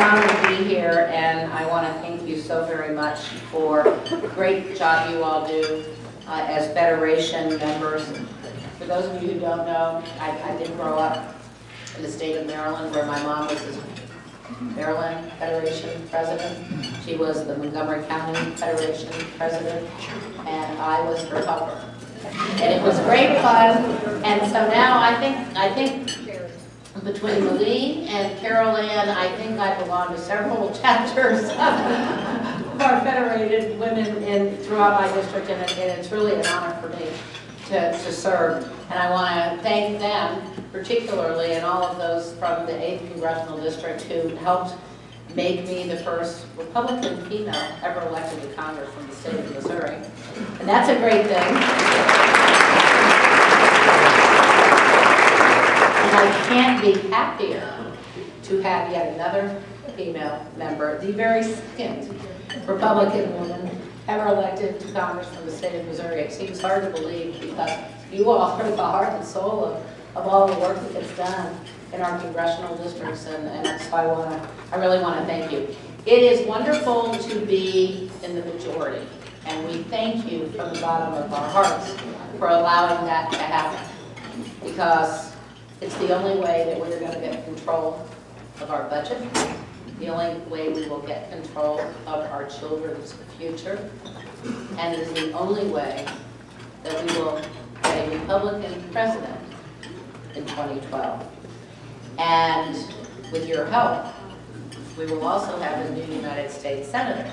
honor to be here, and I want to thank you so very much for the great job you all do as Federation members. For those of you who don't know, I did grow up in the state of Maryland, where my mom was the Maryland Federation president. She was the Montgomery County Federation president, and I was her helper. And it was great fun. And so now I think between Maline and Carol Ann, I think I belong to several chapters of our federated women throughout my district, and it's really an honor for me to serve. And I want to thank them particularly, and all of those from the 8th Congressional District who helped make me the first Republican female ever elected to Congress from the state of Missouri. And that's a great thing. And I can't be happier to have yet another female member, the very second Republican woman ever elected to Congress from the state of Missouri. It seems hard to believe, because you all are the heart and soul of all the work that gets done in our congressional districts, and that's why I really want to thank you. It is wonderful to be in the majority, and we thank you from the bottom of our hearts for allowing that to happen, because it's the only way that we're going to get control of our budget, the only way we will get control of our children's future, and it is the only way that we will get a Republican president in 2012. And with your help, we will also have a new United States Senator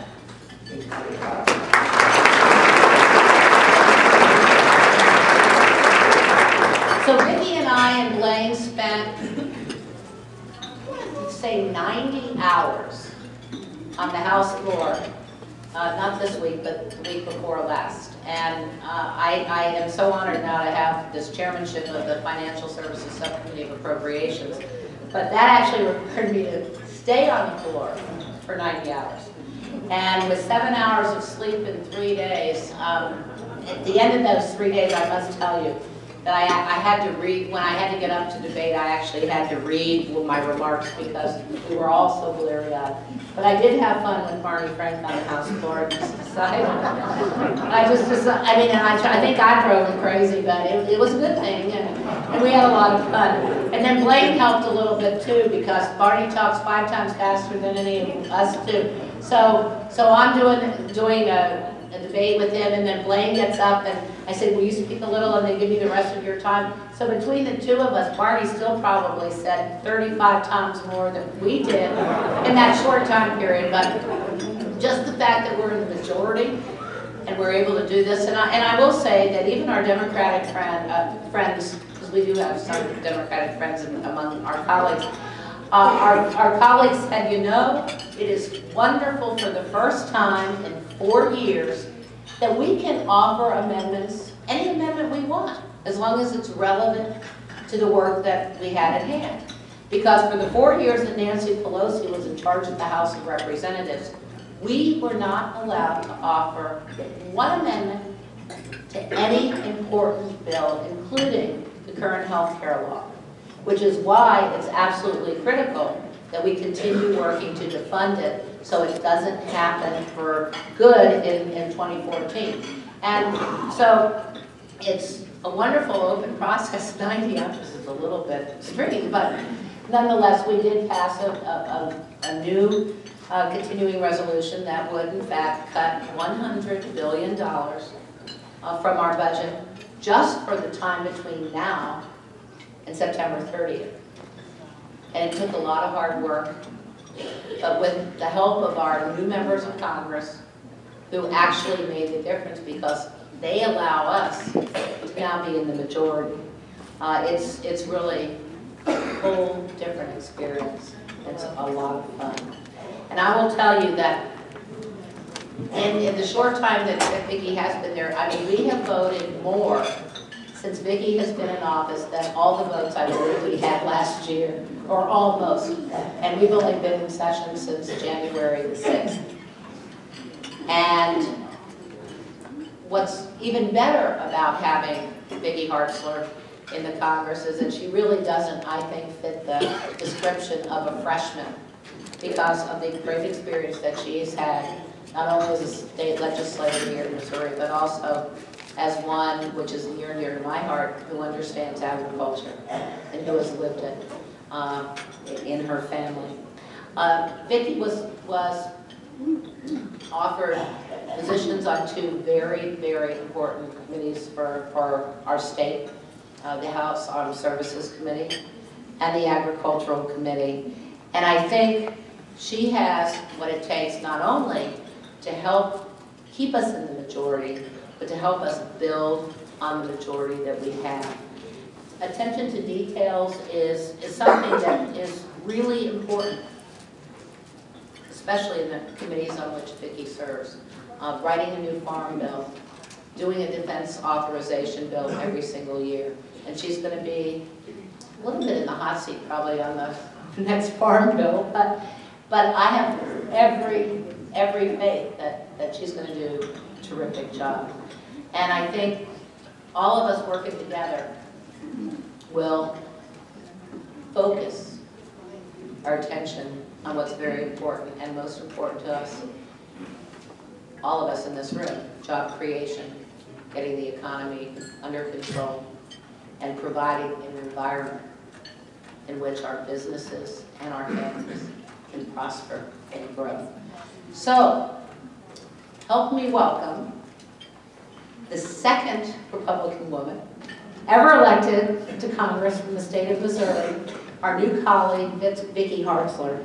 in 2012. So Vicki and I and Blaine spent, let's say, 90 hours on the House floor, not this week, but the week before last. And I am so honored now to have this chairmanship of the Financial Services Subcommittee of Appropriations. But that actually required me to stay on the floor for 90 hours. And with 7 hours of sleep in 3 days, at the end of those 3 days, I must tell you that I had to read, when I had to get up to debate, I actually had to read my remarks because we were all so bleary-eyed. But I did have fun with Barney Frank on the House floor. I think I drove him crazy, but it was a good thing, and we had a lot of fun. And then Blaine helped a little bit too, because Barney talks 5 times faster than any of us too. So I'm doing a debate with him, and then Blaine gets up, and I said, will you speak a little, and then give me the rest of your time? So between the two of us, Barney still probably said 35 times more than we did in that short time period. But just the fact that we're in the majority and we're able to do this, and I will say that even our Democratic friends, because we do have some Democratic friends among our colleagues, our colleagues said, you know, it is wonderful for the first time in 4 years that we can offer amendments, any amendment we want, as long as it's relevant to the work that we had at hand. Because for the 4 years that Nancy Pelosi was in charge of the House of Representatives, we were not allowed to offer one amendment to any important bill, including the current health care law, which is why it's absolutely critical that we continue working to defund it so it doesn't happen for good in 2014. And so it's a wonderful open process. 90 hours is a little bit extreme, but nonetheless, we did pass a new continuing resolution that would, in fact, cut $100 billion from our budget just for the time between now and September 30th. And it took a lot of hard work, but with the help of our new members of Congress, who actually made the difference because they allow us to now be in the majority. It's really a whole different experience. It's a lot of fun. And I will tell you that in the short time that Vicki has been there, I mean, we have voted more since Vicki has been in office than all the votes I believe we had last year, or almost. And we've only been in session since January the 6th. And what's even better about having Vicki Hartzler in the Congress is that she really doesn't, I think, fit the description of a freshman because of the great experience that she has had, not only as a state legislator here in Missouri, but also as one which is near and dear to my heart, who understands agriculture and who has lived it in her family. Vicki was offered positions on two very, very important committees for our state, the House Armed Services Committee and the Agricultural Committee. And I think she has what it takes not only to help keep us in the majority, but to help us build on the majority that we have. Attention to details is something that is really important, especially in the committees on which Vicki serves. Writing a new farm bill, doing a defense authorization bill every single year. And she's going to be a little bit in the hot seat probably on the next farm bill, but I have every faith that she's going to do a terrific job. And I think all of us working together will focus our attention on what's very important and most important to us, all of us in this room: job creation, getting the economy under control, and providing an environment in which our businesses and our families can prosper and grow. So, help me welcome the second Republican woman ever elected to Congress from the state of Missouri, our new colleague, Vicki Hartzler.